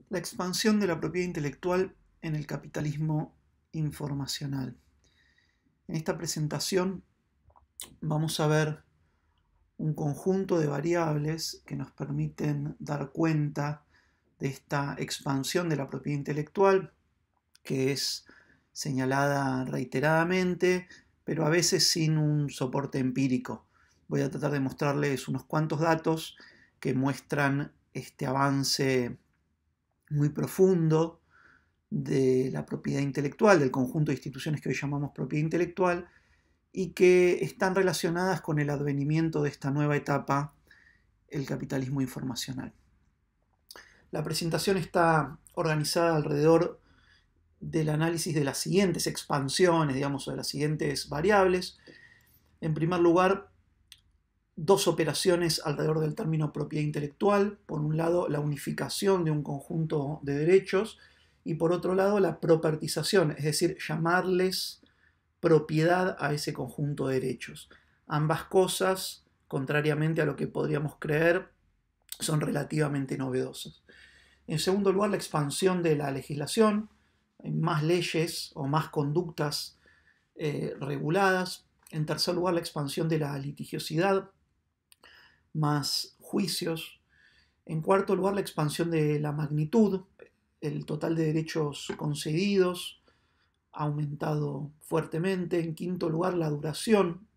La expansión de la propiedad intelectual en el capitalismo informacional. En esta presentación vamos a ver un conjunto de variables que nos permiten dar cuenta de esta expansión de la propiedad intelectual, que es señalada reiteradamente, pero a veces sin un soporte empírico. Voy a tratar de mostrarles unos cuantos datos que muestran este avance muy profundo de la propiedad intelectual, del conjunto de instituciones que hoy llamamos propiedad intelectual, y que están relacionadas con el advenimiento de esta nueva etapa, el capitalismo informacional. La presentación está organizada alrededor del análisis de las siguientes expansiones, digamos, o de las siguientes variables. En primer lugar, dos operaciones alrededor del término propiedad intelectual. Por un lado, la unificación de un conjunto de derechos y por otro lado, la propertización, es decir, llamarles propiedad a ese conjunto de derechos. Ambas cosas, contrariamente a lo que podríamos creer, son relativamente novedosas. En segundo lugar, la expansión de la legislación, más leyes o más conductas reguladas. En tercer lugar, la expansión de la litigiosidad, más juicios. En cuarto lugar, la expansión de la magnitud, el total de derechos concedidos ha aumentado fuertemente. En quinto lugar, la duración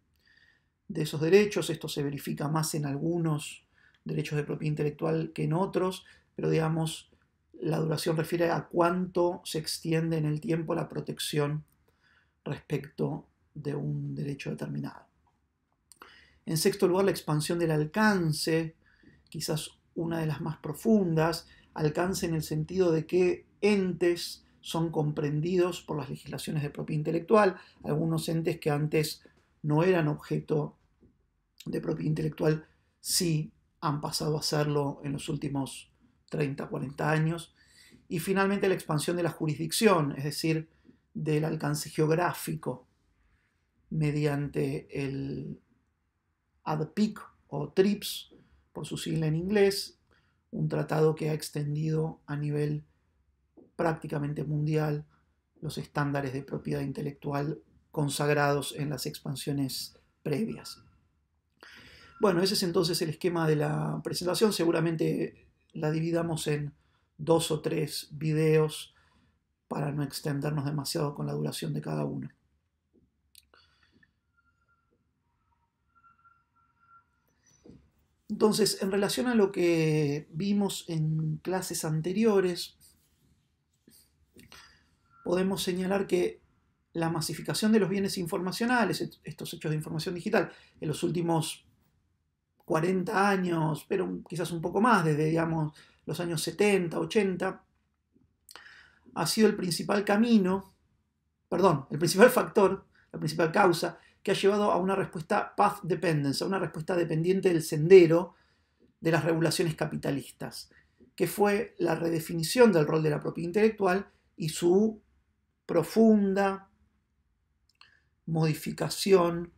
de esos derechos. Esto se verifica más en algunos derechos de propiedad intelectual que en otros, pero digamos, la duración refiere a cuánto se extiende en el tiempo la protección respecto de un derecho determinado. En sexto lugar, la expansión del alcance, quizás una de las más profundas, alcance en el sentido de que entes son comprendidos por las legislaciones de propiedad intelectual, algunos entes que antes no eran objeto de propiedad intelectual sí han pasado a serlo en los últimos 30, 40 años. Y finalmente la expansión de la jurisdicción, es decir, del alcance geográfico mediante el ADPIC o TRIPS, por su sigla en inglés, un tratado que ha extendido a nivel prácticamente mundial los estándares de propiedad intelectual consagrados en las expansiones previas. Bueno, ese es entonces el esquema de la presentación. Seguramente la dividamos en 2 o 3 videos para no extendernos demasiado con la duración de cada uno. Entonces, en relación a lo que vimos en clases anteriores, podemos señalar que la masificación de los bienes informacionales, estos hechos de información digital, en los últimos 40 años, pero quizás un poco más, desde digamos los años 70, 80, ha sido el principal camino, perdón, el principal factor, la principal causa que ha llevado a una respuesta path dependence, a una respuesta dependiente del sendero de las regulaciones capitalistas, que fue la redefinición del rol de la propiedad intelectual y su profunda modificación,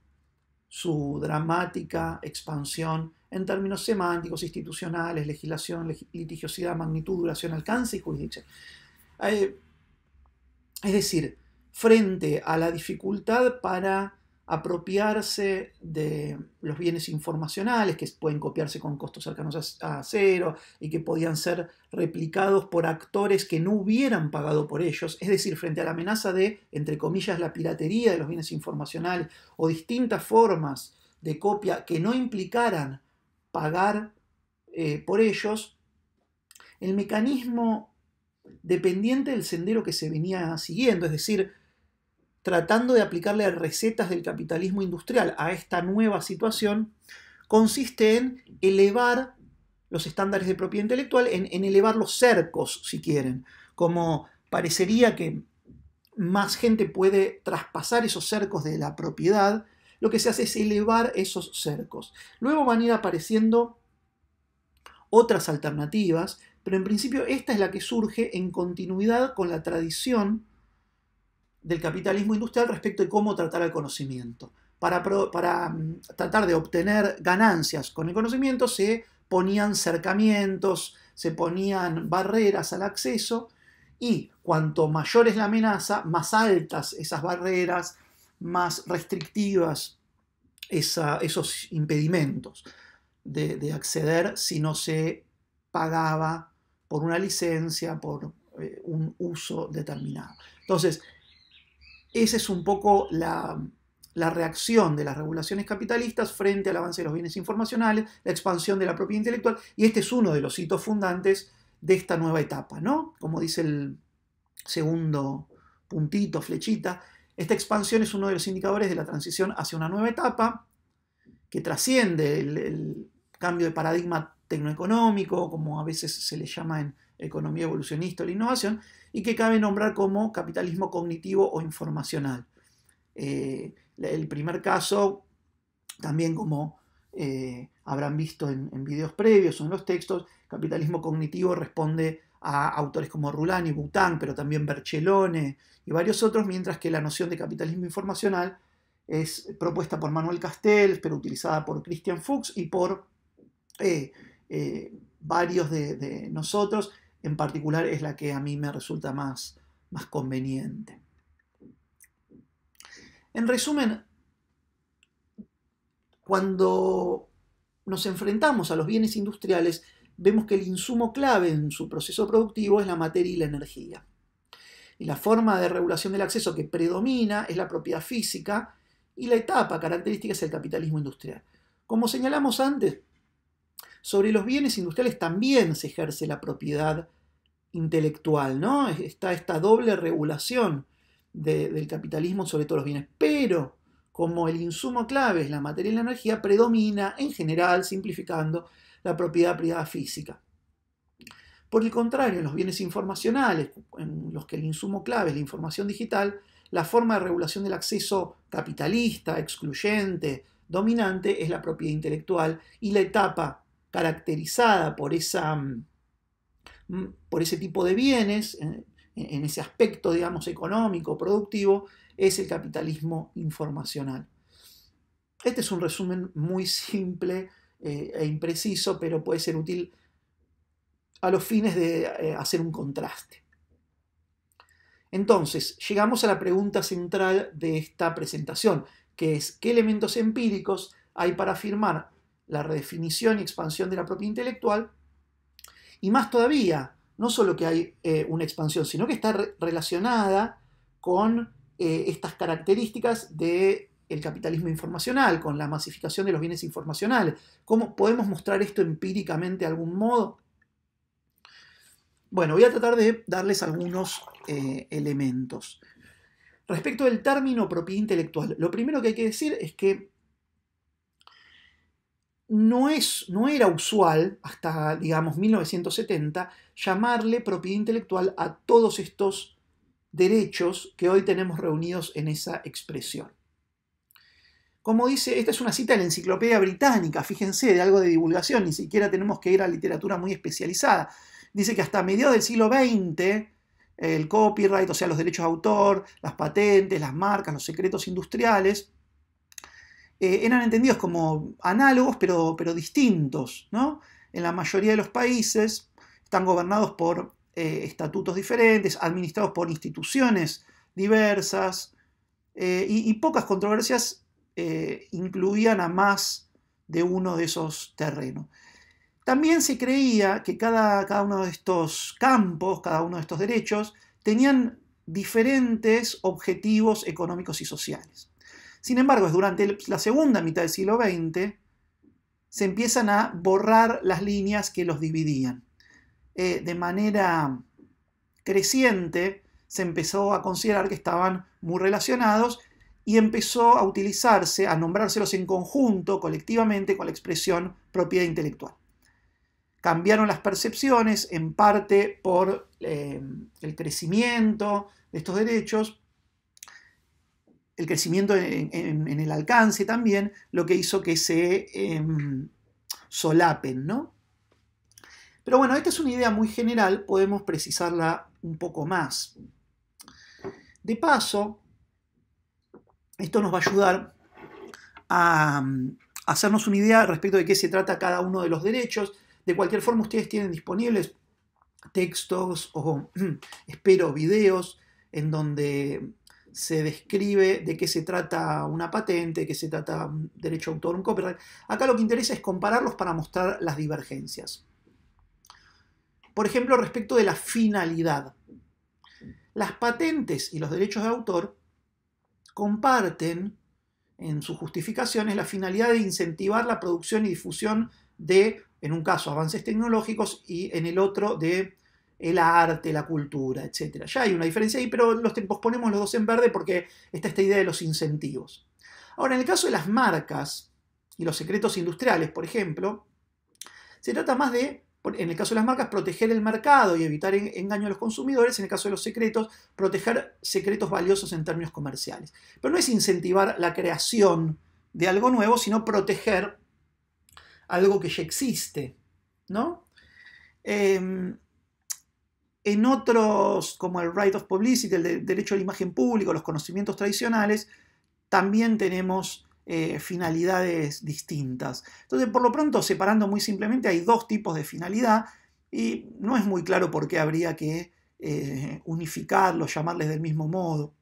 su dramática expansión en términos semánticos, institucionales, legislación, litigiosidad, magnitud, duración, alcance y jurisdicción. Es decir, frente a la dificultad para apropiarse de los bienes informacionales que pueden copiarse con costos cercanos a cero y que podían ser replicados por actores que no hubieran pagado por ellos, es decir, frente a la amenaza de, entre comillas, la piratería de los bienes informacionales o distintas formas de copia que no implicaran pagar por ellos, el mecanismo dependiente del sendero que se venía siguiendo, es decir, tratando de aplicarle recetas del capitalismo industrial a esta nueva situación, consiste en elevar los estándares de propiedad intelectual, en elevar los cercos, si quieren. Como parecería que más gente puede traspasar esos cercos de la propiedad, lo que se hace es elevar esos cercos. Luego van a ir apareciendo otras alternativas, pero en principio esta es la que surge en continuidad con la tradición del capitalismo industrial respecto de cómo tratar el conocimiento. Para tratar de obtener ganancias con el conocimiento se ponían cercamientos, se ponían barreras al acceso, y cuanto mayor es la amenaza, más altas esas barreras, más restrictivas esos impedimentos de acceder si no se pagaba por una licencia, por un uso determinado. Entonces, esa es un poco la reacción de las regulaciones capitalistas frente al avance de los bienes informacionales, la expansión de la propiedad intelectual, y este es uno de los hitos fundantes de esta nueva etapa, ¿no? Como dice el segundo puntito, flechita, esta expansión es uno de los indicadores de la transición hacia una nueva etapa que trasciende el cambio de paradigma tecnoeconómico, como a veces se le llama en economía evolucionista o la innovación, y que cabe nombrar como capitalismo cognitivo o informacional. El primer caso, también como habrán visto en videos previos o en los textos, capitalismo cognitivo responde a autores como Roulin y Boutin, pero también Bercellone y varios otros, mientras que la noción de capitalismo informacional es propuesta por Manuel Castells, pero utilizada por Christian Fuchs y por varios de nosotros. En particular es la que a mí me resulta más conveniente. En resumen, cuando nos enfrentamos a los bienes industriales, vemos que el insumo clave en su proceso productivo es la materia y la energía. Y la forma de regulación del acceso que predomina es la propiedad física, y la etapa característica es el capitalismo industrial. Como señalamos antes, sobre los bienes industriales también se ejerce la propiedad intelectual, ¿no? Está esta doble regulación del capitalismo sobre todos los bienes, pero como el insumo clave es la materia y la energía, predomina en general, simplificando, la propiedad privada física. Por el contrario, en los bienes informacionales, en los que el insumo clave es la información digital, la forma de regulación del acceso capitalista, excluyente, dominante, es la propiedad intelectual, y la etapa caracterizada por ese tipo de bienes, en ese aspecto, digamos, económico, productivo, es el capitalismo informacional. Este es un resumen muy simple e impreciso, pero puede ser útil a los fines de hacer un contraste. Entonces, llegamos a la pregunta central de esta presentación, que es: ¿qué elementos empíricos hay para afirmar la redefinición y expansión de la propiedad intelectual? Y más todavía, no solo que hay una expansión, sino que está relacionada con estas características del capitalismo informacional, con la masificación de los bienes informacionales. ¿Cómo podemos mostrar esto empíricamente de algún modo? Bueno, voy a tratar de darles algunos elementos. Respecto del término propiedad intelectual, lo primero que hay que decir es que no era usual, hasta, digamos, 1970, llamarle propiedad intelectual a todos estos derechos que hoy tenemos reunidos en esa expresión. Como dice, esta es una cita de la Enciclopedia Británica, fíjense, de algo de divulgación, ni siquiera tenemos que ir a literatura muy especializada. Dice que hasta mediados del siglo XX, el copyright, o sea, los derechos de autor, las patentes, las marcas, los secretos industriales, eran entendidos como análogos, pero distintos, ¿no? En la mayoría de los países están gobernados por estatutos diferentes, administrados por instituciones diversas, y pocas controversias incluían a más de uno de esos terrenos. También se creía que cada uno de estos campos, cada uno de estos derechos, tenían diferentes objetivos económicos y sociales. Sin embargo, durante la segunda mitad del siglo XX se empiezan a borrar las líneas que los dividían. De manera creciente se empezó a considerar que estaban muy relacionados y empezó a utilizarse, a nombrárselos en conjunto, colectivamente, con la expresión propiedad intelectual. Cambiaron las percepciones, en parte por el crecimiento de estos derechos, el crecimiento en el alcance también, lo que hizo que se solapen, ¿no? Pero bueno, esta es una idea muy general, podemos precisarla un poco más. De paso, esto nos va a ayudar a hacernos una idea respecto de qué se trata cada uno de los derechos. De cualquier forma, ustedes tienen disponibles textos o espero videos en donde se describe de qué se trata una patente, de qué se trata un derecho de autor, un copyright. Acá lo que interesa es compararlos para mostrar las divergencias. Por ejemplo, respecto de la finalidad. Las patentes y los derechos de autor comparten en sus justificaciones la finalidad de incentivar la producción y difusión de, en un caso, avances tecnológicos y en el otro de el arte, la cultura, etc. Ya hay una diferencia ahí, pero los ponemos los dos en verde porque está esta idea de los incentivos. Ahora, en el caso de las marcas y los secretos industriales, por ejemplo, se trata más de, en el caso de las marcas, proteger el mercado y evitar engaño a los consumidores. En el caso de los secretos, proteger secretos valiosos en términos comerciales. Pero no es incentivar la creación de algo nuevo, sino proteger algo que ya existe, ¿no? En otros, como el right of publicity, el derecho a la imagen pública, los conocimientos tradicionales, también tenemos finalidades distintas. Entonces, por lo pronto, separando muy simplemente, hay dos tipos de finalidad y no es muy claro por qué habría que unificarlos, llamarles del mismo modo.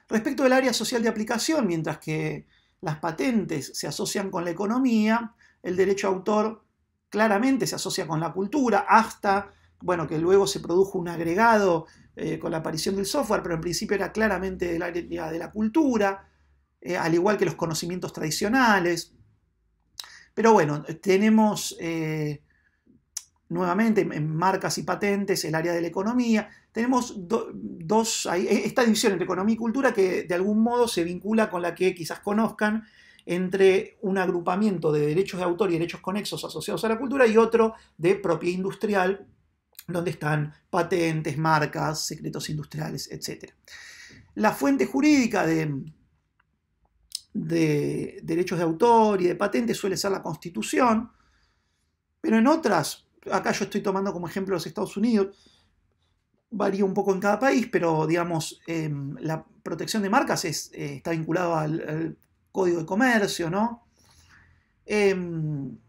Respecto del área social de aplicación, mientras que las patentes se asocian con la economía, el derecho a autor claramente se asocia con la cultura, hasta, bueno, que luego se produjo un agregado con la aparición del software, pero en principio era claramente del área de la cultura, al igual que los conocimientos tradicionales. Pero bueno, tenemos nuevamente en marcas y patentes el área de la economía. Tenemos esta división entre economía y cultura que de algún modo se vincula con la que quizás conozcan entre un agrupamiento de derechos de autor y derechos conexos asociados a la cultura y otro de propiedad industrial, donde están patentes, marcas, secretos industriales, etc. La fuente jurídica de derechos de autor y de patentes suele ser la Constitución, pero en otras, acá yo estoy tomando como ejemplo los Estados Unidos, varía un poco en cada país, pero digamos, la protección de marcas está vinculado al Código de Comercio, ¿no? En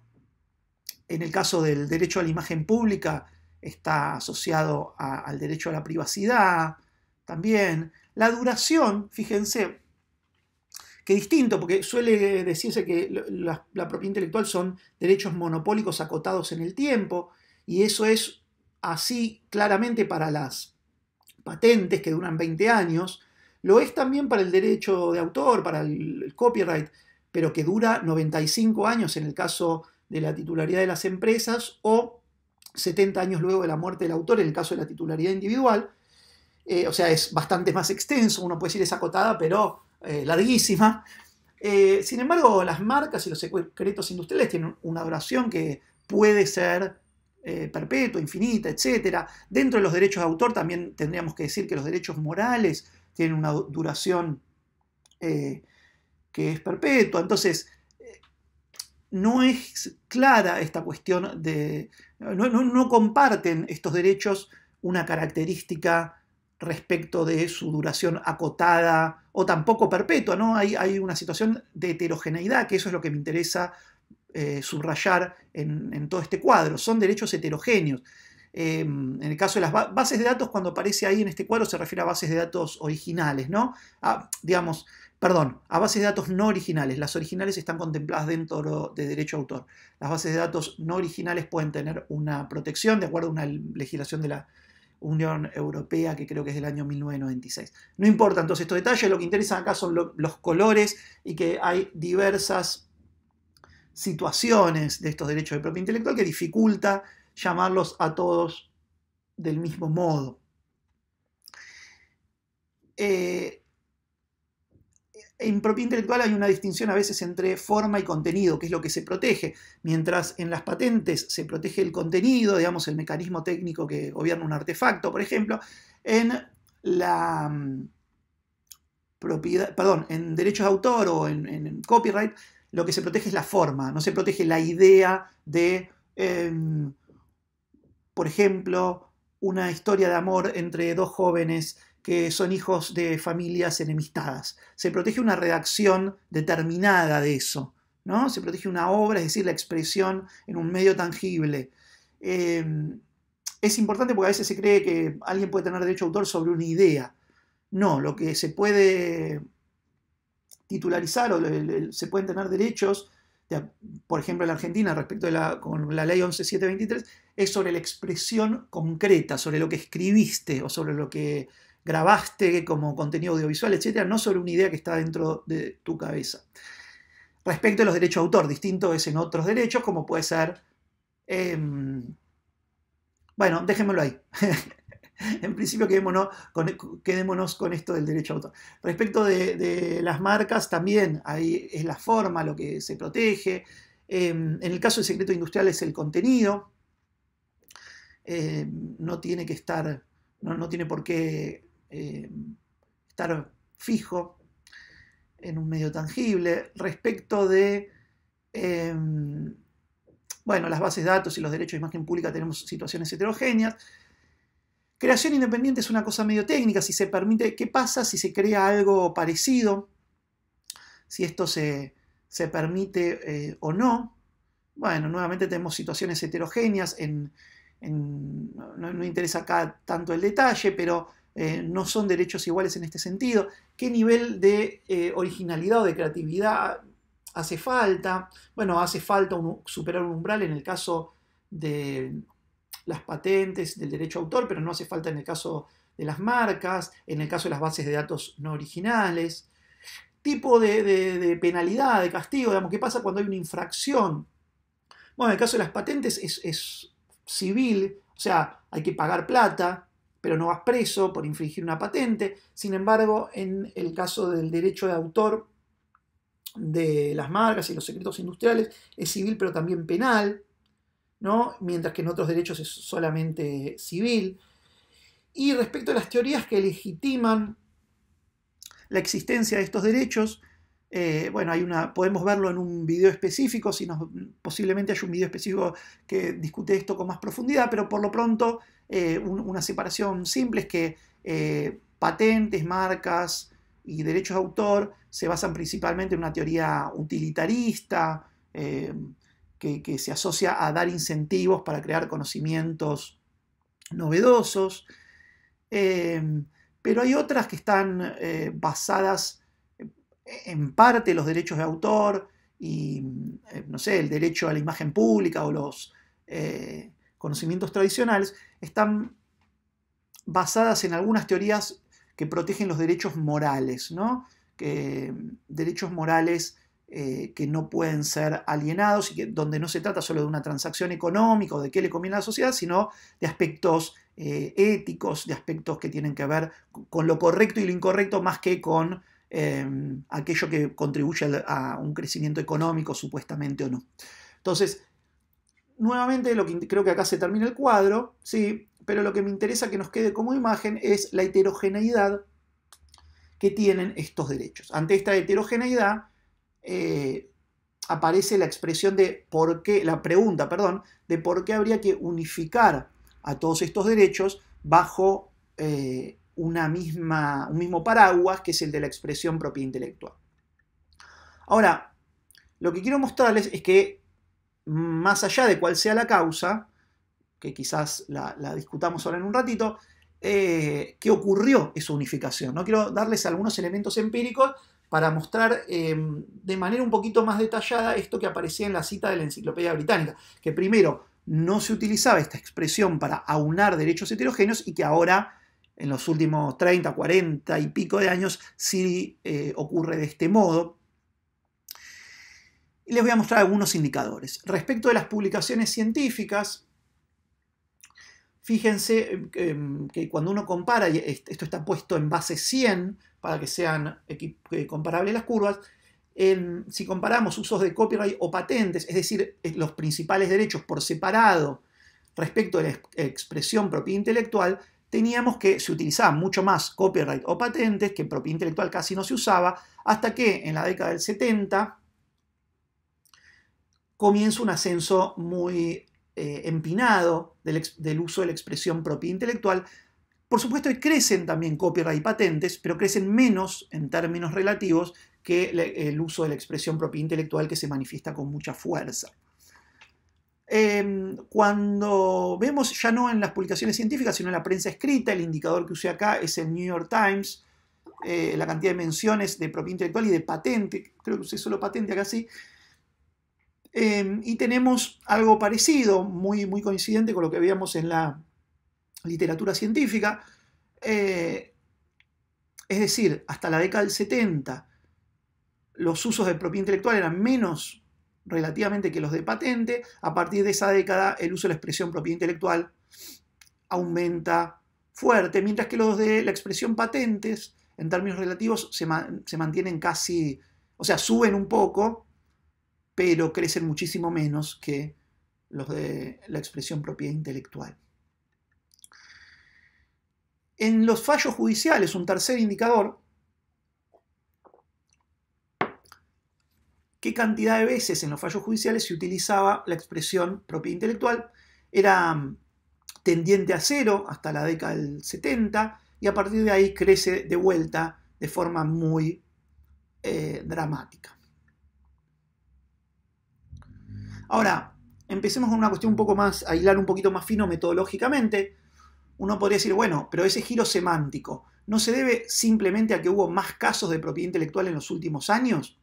el caso del derecho a la imagen pública, está asociado al derecho a la privacidad también. La duración, fíjense, que distinto, porque suele decirse que la propiedad intelectual son derechos monopólicos acotados en el tiempo, y eso es así claramente para las patentes que duran 20 años, lo es también para el derecho de autor, para el copyright, pero que dura 95 años en el caso de la titularidad de las empresas o 70 años luego de la muerte del autor en el caso de la titularidad individual. O sea, es bastante más extenso, uno puede decir es acotada, pero larguísima. Sin embargo, las marcas y los secretos industriales tienen una duración que puede ser perpetua, infinita, etc. Dentro de los derechos de autor también tendríamos que decir que los derechos morales tienen una duración que es perpetua. Entonces, no es clara esta cuestión de... No comparten estos derechos una característica respecto de su duración acotada o tampoco perpetua, ¿no? Hay una situación de heterogeneidad, que eso es lo que me interesa subrayar en todo este cuadro. Son derechos heterogéneos. En el caso de las bases de datos, cuando aparece ahí en este cuadro se refiere a bases de datos originales, ¿no? A bases de datos no originales. Las originales están contempladas dentro de derecho a autor. Las bases de datos no originales pueden tener una protección de acuerdo a una legislación de la Unión Europea que creo que es del año 1996. No importa entonces estos detalles, lo que interesa acá son los colores y que hay diversas situaciones de estos derechos de propiedad intelectual que dificulta llamarlos a todos del mismo modo. En propiedad intelectual hay una distinción a veces entre forma y contenido, que es lo que se protege. Mientras en las patentes se protege el contenido, digamos, el mecanismo técnico que gobierna un artefacto, por ejemplo, en derechos de autor o en copyright, lo que se protege es la forma, no se protege la idea de, por ejemplo, una historia de amor entre dos jóvenes que son hijos de familias enemistadas. Se protege una redacción determinada de eso, ¿no? Se protege una obra, es decir, la expresión en un medio tangible. Es importante porque a veces se cree que alguien puede tener derecho de autor sobre una idea. No, lo que se puede titularizar o se pueden tener derechos, por ejemplo en la Argentina respecto con la ley 11723, es sobre la expresión concreta, sobre lo que escribiste o sobre lo que grabaste como contenido audiovisual, etcétera, no sobre una idea que está dentro de tu cabeza. Respecto a los derechos de autor, distinto es en otros derechos, como puede ser, bueno, déjenmelo ahí. En principio quedémonos con esto del derecho de autor. Respecto de las marcas, también ahí es la forma lo que se protege. En el caso del secreto industrial es el contenido. No tiene que estar, no tiene por qué estar fijo en un medio tangible. Respecto de bueno, las bases de datos y los derechos de imagen pública tenemos situaciones heterogéneas. Creación independiente es una cosa medio técnica, si se permite, ¿qué pasa si se crea algo parecido? Si esto se permite o no. Bueno, nuevamente tenemos situaciones heterogéneas, no interesa acá tanto el detalle, pero no son derechos iguales en este sentido. ¿Qué nivel de originalidad o de creatividad hace falta? Bueno, hace falta superar un umbral en el caso de las patentes, del derecho a autor, pero no hace falta en el caso de las marcas, en el caso de las bases de datos no originales. Tipo de penalidad, de castigo, digamos, ¿qué pasa cuando hay una infracción? Bueno, en el caso de las patentes es civil, o sea, hay que pagar plata, pero no vas preso por infringir una patente. Sin embargo, en el caso del derecho de autor de las marcas y los secretos industriales, es civil pero también penal, ¿no? Mientras que en otros derechos es solamente civil. Y respecto a las teorías que legitiman la existencia de estos derechos, bueno, podemos verlo en un video específico, posiblemente haya un video específico que discute esto con más profundidad, pero por lo pronto una separación simple es que patentes, marcas y derechos de autor se basan principalmente en una teoría utilitarista, que se asocia a dar incentivos para crear conocimientos novedosos, pero hay otras que están basadas en parte en los derechos de autor y, no sé, el derecho a la imagen pública o los conocimientos tradicionales, están basadas en algunas teorías que protegen los derechos morales, ¿no? Derechos morales que no pueden ser alienados y donde no se trata solo de una transacción económica o de qué le conviene a la sociedad, sino de aspectos éticos, de aspectos que tienen que ver con lo correcto y lo incorrecto más que con aquello que contribuye a un crecimiento económico supuestamente o no. Entonces, nuevamente creo que acá se termina el cuadro, ¿sí? Pero lo que me interesa que nos quede como imagen es la heterogeneidad que tienen estos derechos. Ante esta heterogeneidad aparece la expresión de la pregunta, de por qué habría que unificar a todos estos derechos bajo un mismo paraguas, que es el de la expresión propiedad intelectual. Ahora, lo que quiero mostrarles es que más allá de cuál sea la causa, que quizás la discutamos ahora en un ratito, qué ocurrió esa unificación, ¿no? Quiero darles algunos elementos empíricos para mostrar de manera un poquito más detallada esto que aparecía en la cita de la Enciclopedia Británica, que primero no se utilizaba esta expresión para aunar derechos heterogéneos y que ahora, en los últimos 30, 40 y pico de años, sí ocurre de este modo. Y les voy a mostrar algunos indicadores. Respecto de las publicaciones científicas, fíjense que cuando uno compara, y esto está puesto en base 100 para que sean comparables las curvas, si comparamos usos de copyright o patentes, es decir, los principales derechos por separado respecto de la expresión propiedad intelectual, teníamos que se utilizaban mucho más copyright o patentes, que propiedad intelectual casi no se usaba, hasta que en la década del 70 comienza un ascenso muy empinado del uso de la expresión propiedad intelectual. Por supuesto que crecen también copyright y patentes, pero crecen menos en términos relativos que el uso de la expresión propiedad intelectual que se manifiesta con mucha fuerza. Cuando vemos ya no en las publicaciones científicas, sino en la prensa escrita, el indicador que usé acá es el New York Times, la cantidad de menciones de propiedad intelectual y de patente, creo que usé solo patente acá sí, y tenemos algo parecido, muy, muy coincidente con lo que veíamos en la literatura científica, es decir, hasta la década del 70 los usos de propiedad intelectual eran menos relativamente que los de patente. A partir de esa década el uso de la expresión propiedad intelectual aumenta fuerte, mientras que los de la expresión patentes en términos relativos se mantienen casi, o sea, suben un poco, pero crecen muchísimo menos que los de la expresión propiedad intelectual. En los fallos judiciales, un tercer indicador, qué cantidad de veces en los fallos judiciales se utilizaba la expresión propiedad intelectual. Era tendiente a cero hasta la década del 70 y a partir de ahí crece de vuelta de forma muy dramática. Ahora, empecemos con una cuestión un poco más, a hilar un poquito más fino metodológicamente. Uno podría decir, bueno, pero ese giro semántico, ¿no se debe simplemente a que hubo más casos de propiedad intelectual en los últimos años?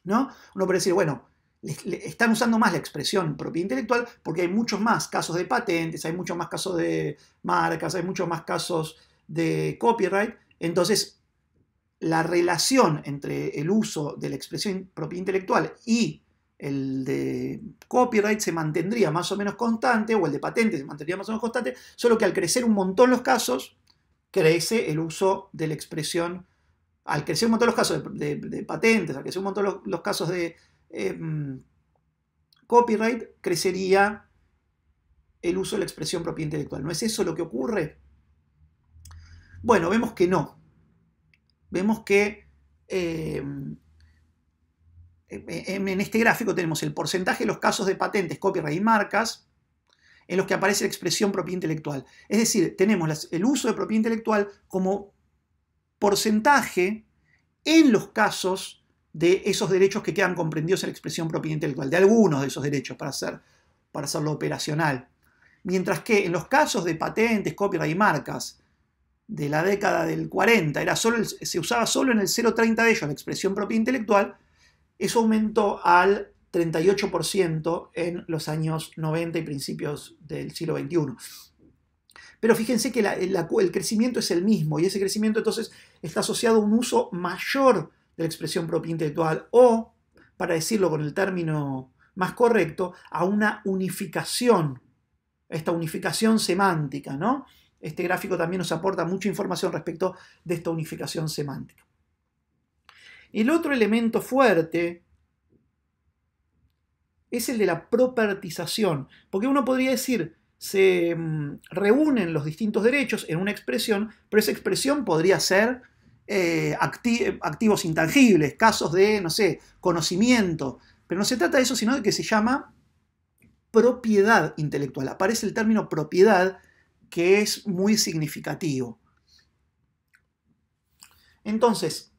¿No? Uno puede decir, bueno, están usando más la expresión propiedad intelectual porque hay muchos más casos de patentes, hay muchos más casos de marcas, hay muchos más casos de copyright. Entonces, la relación entre el uso de la expresión propiedad intelectual y el de copyright se mantendría más o menos constante, o el de patentes se mantendría más o menos constante, solo que al crecer un montón los casos, crece el uso de la expresión. Al crecer un montón los casos de patentes, al crecer un montón los casos de copyright, crecería el uso de la expresión propiedad intelectual. ¿No es eso lo que ocurre? Bueno, vemos que no. Vemos que en este gráfico tenemos el porcentaje de los casos de patentes, copyright y marcas en los que aparece la expresión propiedad intelectual. Es decir, tenemos el uso de propiedad intelectual como porcentaje en los casos de esos derechos que quedan comprendidos en la expresión propiedad intelectual, de algunos de esos derechos para hacerlo operacional. Mientras que en los casos de patentes, copyright y marcas de la década del 40 se usaba solo en el 0,30 de ellos la expresión propiedad intelectual, eso aumentó al 38% en los años 90 y principios del siglo XXI. Pero fíjense que el crecimiento es el mismo y ese crecimiento entonces está asociado a un uso mayor de la expresión propiedad intelectual o, para decirlo con el término más correcto, a una unificación, esta unificación semántica, ¿no? Este gráfico también nos aporta mucha información respecto de esta unificación semántica. El otro elemento fuerte es el de la propertización, porque uno podría decir, se reúnen los distintos derechos en una expresión, pero esa expresión podría ser activos intangibles, casos de, no sé, conocimiento, pero no se trata de eso, sino de que se llama propiedad intelectual. Aparece el término propiedad, que es muy significativo. Entonces,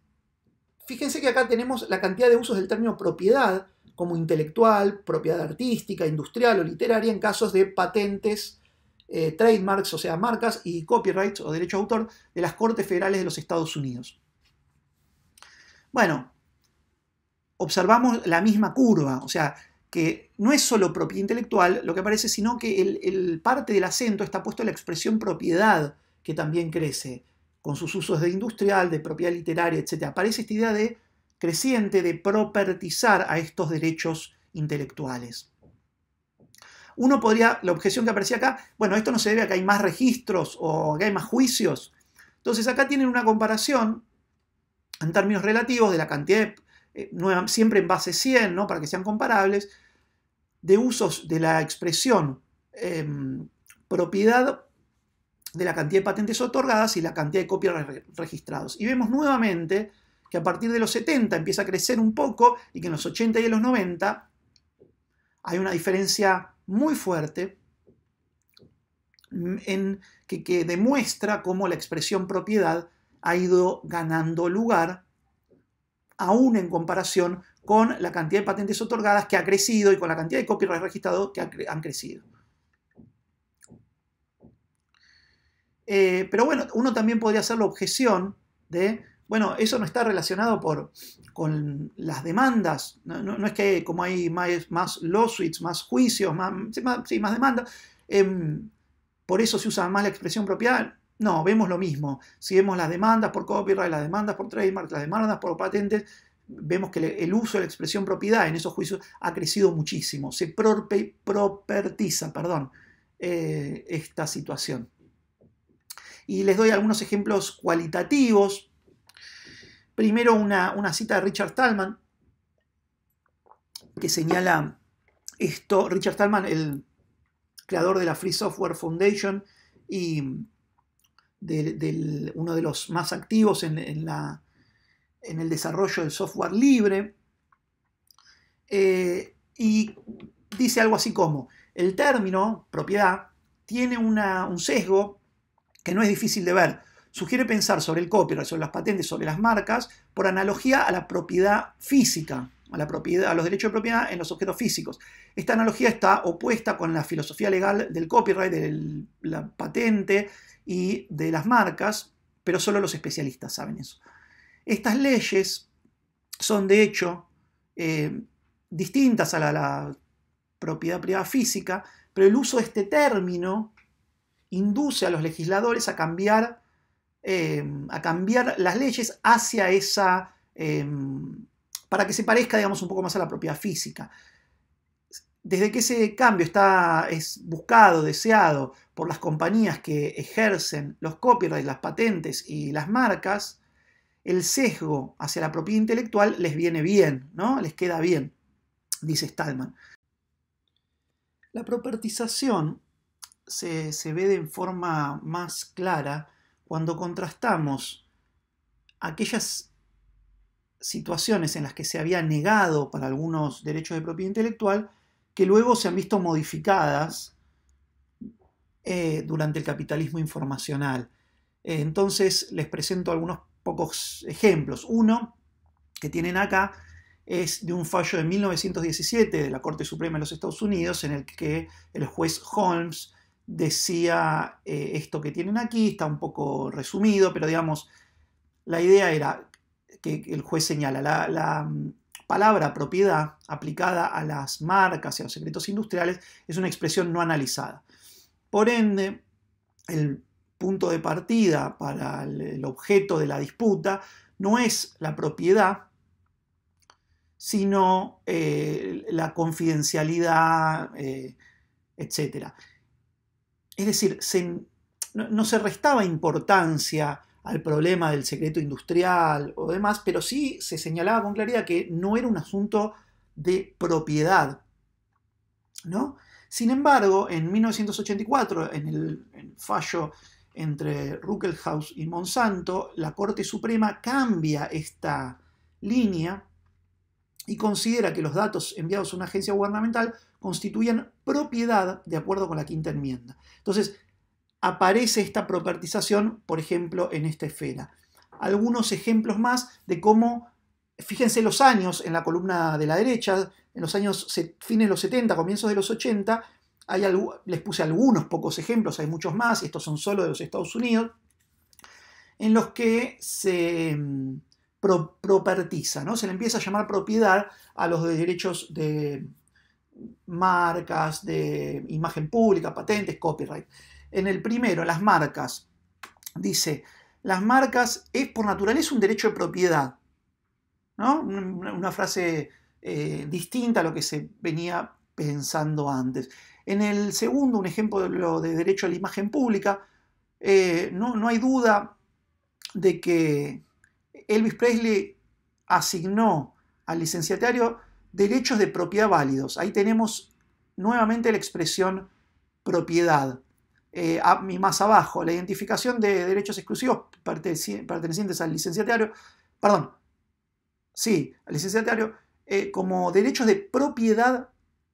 fíjense que acá tenemos la cantidad de usos del término propiedad, como intelectual, propiedad artística, industrial o literaria en casos de patentes, trademarks, o sea, marcas, y copyrights o derecho de autor de las Cortes Federales de los Estados Unidos. Bueno, observamos la misma curva, o sea, que no es solo propiedad intelectual lo que aparece, sino que el parte del acento está puesto en la expresión propiedad, que también crece, con sus usos de industrial, de propiedad literaria, etc. Aparece esta idea de creciente de propertizar a estos derechos intelectuales. Uno podría, la objeción que aparecía acá, bueno, esto no se debe a que hay más registros o que hay más juicios. Entonces acá tienen una comparación en términos relativos de la cantidad siempre en base 100, ¿no? Para que sean comparables, de usos de la expresión propiedad, de la cantidad de patentes otorgadas y la cantidad de copias registrados. Y vemos nuevamente que a partir de los 70 empieza a crecer un poco y que en los 80 y en los 90 hay una diferencia muy fuerte que demuestra cómo la expresión propiedad ha ido ganando lugar aún en comparación con la cantidad de patentes otorgadas que ha crecido y con la cantidad de copyright registrados que han crecido. Pero bueno, uno también podría hacer la objeción de, bueno, eso no está relacionado con las demandas, no es que como hay más lawsuits, más juicios, más demandas, por eso se usa más la expresión propiedad. No, vemos lo mismo. Si vemos las demandas por copyright, las demandas por trademark, las demandas por patentes, vemos que el uso de la expresión propiedad en esos juicios ha crecido muchísimo. Se propertiza, esta situación. Y les doy algunos ejemplos cualitativos. Primero una cita de Richard Stallman que señala esto. Richard Stallman, el creador de la Free Software Foundation y uno de los más activos en el desarrollo del software libre. Y dice algo así como, el término propiedad tiene un sesgo que no es difícil de ver. Sugiere pensar sobre el copyright, sobre las patentes, sobre las marcas, por analogía a la propiedad física, a los derechos de propiedad en los objetos físicos. Esta analogía está opuesta con la filosofía legal del copyright, de la patente y de las marcas, pero solo los especialistas saben eso. Estas leyes son de hecho distintas a la propiedad privada física, pero el uso de este término induce a los legisladores a cambiar las leyes hacia esa, para que se parezca, digamos, un poco más a la propiedad física. Desde que ese cambio es buscado, deseado por las compañías que ejercen los copyrights, las patentes y las marcas, el sesgo hacia la propiedad intelectual les viene bien, ¿no? Les queda bien, dice Stallman. La propertización se ve de forma más clara cuando contrastamos aquellas situaciones en las que se había negado para algunos derechos de propiedad intelectual que luego se han visto modificadas durante el capitalismo informacional. Entonces les presento algunos pocos ejemplos. Uno que tienen acá es de un fallo de 1917 de la Corte Suprema de los Estados Unidos en el que el juez Holmes decía esto que tienen aquí, está un poco resumido, pero digamos, la idea era que el juez señala la palabra propiedad aplicada a las marcas y a los secretos industriales es una expresión no analizada. Por ende, el punto de partida para el objeto de la disputa no es la propiedad, sino la confidencialidad, etc. Es decir, no se restaba importancia al problema del secreto industrial o demás, pero sí se señalaba con claridad que no era un asunto de propiedad, ¿no? Sin embargo, en 1984, en el fallo entre Ruckelshaus y Monsanto, la Corte Suprema cambia esta línea y considera que los datos enviados a una agencia gubernamental constituyen propiedad de acuerdo con la quinta enmienda. Entonces, aparece esta propertización, por ejemplo, en esta esfera. Algunos ejemplos más de cómo, fíjense los años en la columna de la derecha, en los años fines de los 70, comienzos de los 80, les puse algunos pocos ejemplos, hay muchos más, y estos son solo de los Estados Unidos, en los que se propertiza, ¿no? Se le empieza a llamar propiedad a los derechos de marcas, de imagen pública, patentes, copyright. En el primero, las marcas, dice, las marcas es por naturaleza un derecho de propiedad, ¿no? Una frase distinta a lo que se venía pensando antes. En el segundo, un ejemplo de derecho a la imagen pública, no hay duda de que Elvis Presley asignó al licenciatario derechos de propiedad válidos. Ahí tenemos nuevamente la expresión propiedad. Más abajo, la identificación de derechos exclusivos pertenecientes al licenciatario, al licenciatario, como derechos de propiedad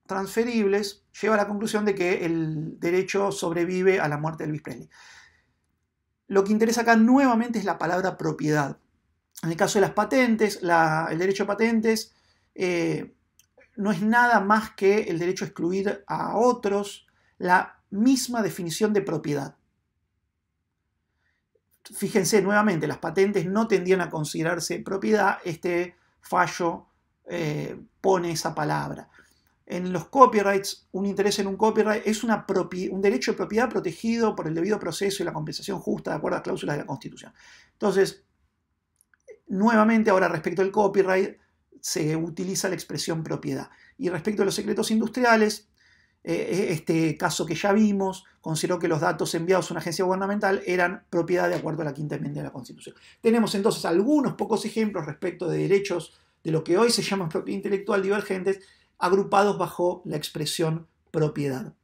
transferibles, lleva a la conclusión de que el derecho sobrevive a la muerte de Elvis Presley. Lo que interesa acá nuevamente es la palabra propiedad. En el caso de las patentes, el derecho a patentes no es nada más que el derecho a excluir a otros, la misma definición de propiedad. Fíjense nuevamente, las patentes no tendían a considerarse propiedad, este fallo pone esa palabra. En los copyrights, un interés en un copyright es un derecho de propiedad protegido por el debido proceso y la compensación justa de acuerdo a las cláusulas de la Constitución. Entonces, nuevamente ahora respecto al copyright se utiliza la expresión propiedad. Y respecto a los secretos industriales, este caso que ya vimos consideró que los datos enviados a una agencia gubernamental eran propiedad de acuerdo a la quinta enmienda de la Constitución. Tenemos entonces algunos pocos ejemplos respecto de derechos de lo que hoy se llama propiedad intelectual divergentes, agrupados bajo la expresión propiedad.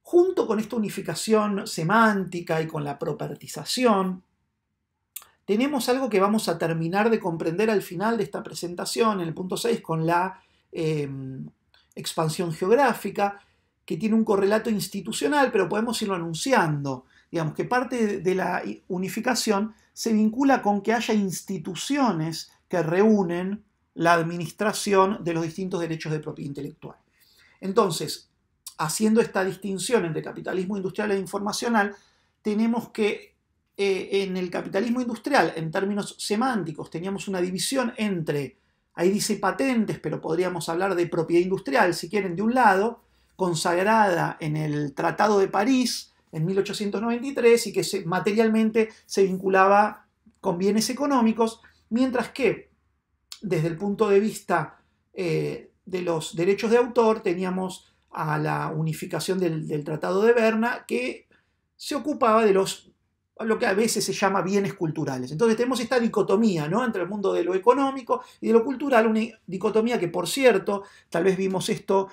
Junto con esta unificación semántica y con la propertización, tenemos algo que vamos a terminar de comprender al final de esta presentación, en el punto 6, con la expansión geográfica, que tiene un correlato institucional, pero podemos irlo anunciando. Digamos que parte de la unificación se vincula con que haya instituciones que reúnen la administración de los distintos derechos de propiedad intelectual. Entonces, haciendo esta distinción entre capitalismo industrial e informacional, tenemos que en el capitalismo industrial, en términos semánticos, teníamos una división entre, ahí dice patentes, pero podríamos hablar de propiedad industrial, si quieren, de un lado, consagrada en el Tratado de París en 1893 y que materialmente se vinculaba con bienes económicos, mientras que desde el punto de vista de los derechos de autor teníamos a la unificación del Tratado de Berna, que se ocupaba de lo que a veces se llama bienes culturales. Entonces tenemos esta dicotomía, ¿no?, entre el mundo de lo económico y de lo cultural, una dicotomía que, por cierto, tal vez vimos esto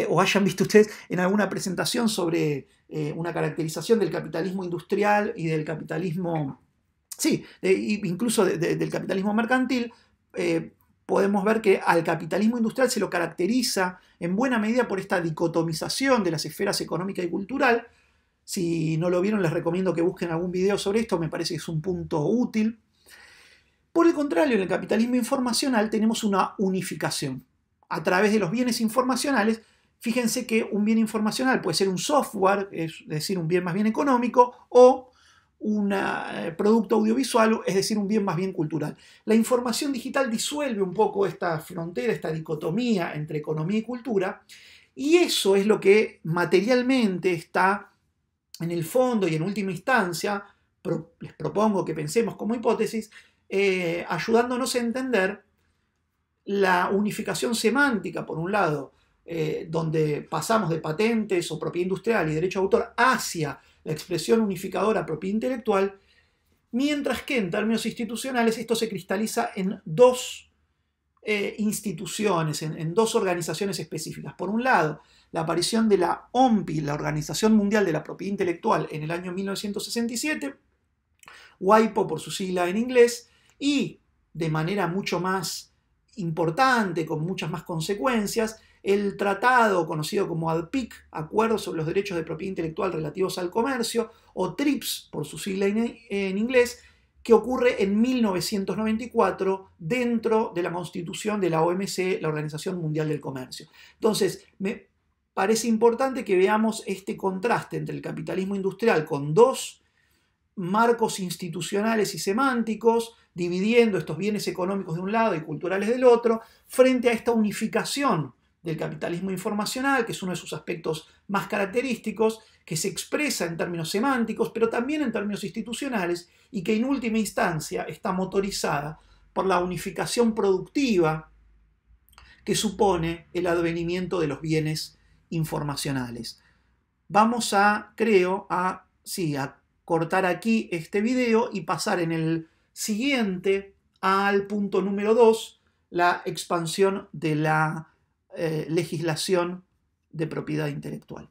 o hayan visto ustedes en alguna presentación sobre una caracterización del capitalismo industrial y del capitalismo, sí, incluso del capitalismo mercantil. Podemos ver que al capitalismo industrial se lo caracteriza en buena medida por esta dicotomización de las esferas económica y cultural. Si no lo vieron, les recomiendo que busquen algún video sobre esto, me parece que es un punto útil. Por el contrario, en el capitalismo informacional tenemos una unificación. A través de los bienes informacionales, fíjense que un bien informacional puede ser un software, es decir, un bien más bien económico, o un producto audiovisual, es decir, un bien más bien cultural. La información digital disuelve un poco esta frontera, esta dicotomía entre economía y cultura, y eso es lo que materialmente está en el fondo y en última instancia, les propongo que pensemos como hipótesis, ayudándonos a entender la unificación semántica, por un lado, donde pasamos de patentes o propiedad industrial y derecho de autor hacia la expresión unificadora propiedad intelectual, mientras que en términos institucionales esto se cristaliza en dos instituciones, en dos organizaciones específicas. Por un lado, la aparición de la OMPI, la Organización Mundial de la Propiedad Intelectual, en el año 1967, WIPO por su sigla en inglés, y de manera mucho más importante, con muchas más consecuencias, el tratado conocido como ADPIC, Acuerdo sobre los Derechos de Propiedad Intelectual Relativos al Comercio, o TRIPS por su sigla en inglés, que ocurre en 1994 dentro de la constitución de la OMC, la Organización Mundial del Comercio. Entonces, me parece importante que veamos este contraste entre el capitalismo industrial con dos marcos institucionales y semánticos, dividiendo estos bienes económicos de un lado y culturales del otro, frente a esta unificación del capitalismo informacional, que es uno de sus aspectos más característicos, que se expresa en términos semánticos, pero también en términos institucionales, y que en última instancia está motorizada por la unificación productiva que supone el advenimiento de los bienes informacionales. Vamos a, creo, a cortar aquí este video y pasar en el siguiente al punto número 2, la expansión de la legislación de propiedad intelectual.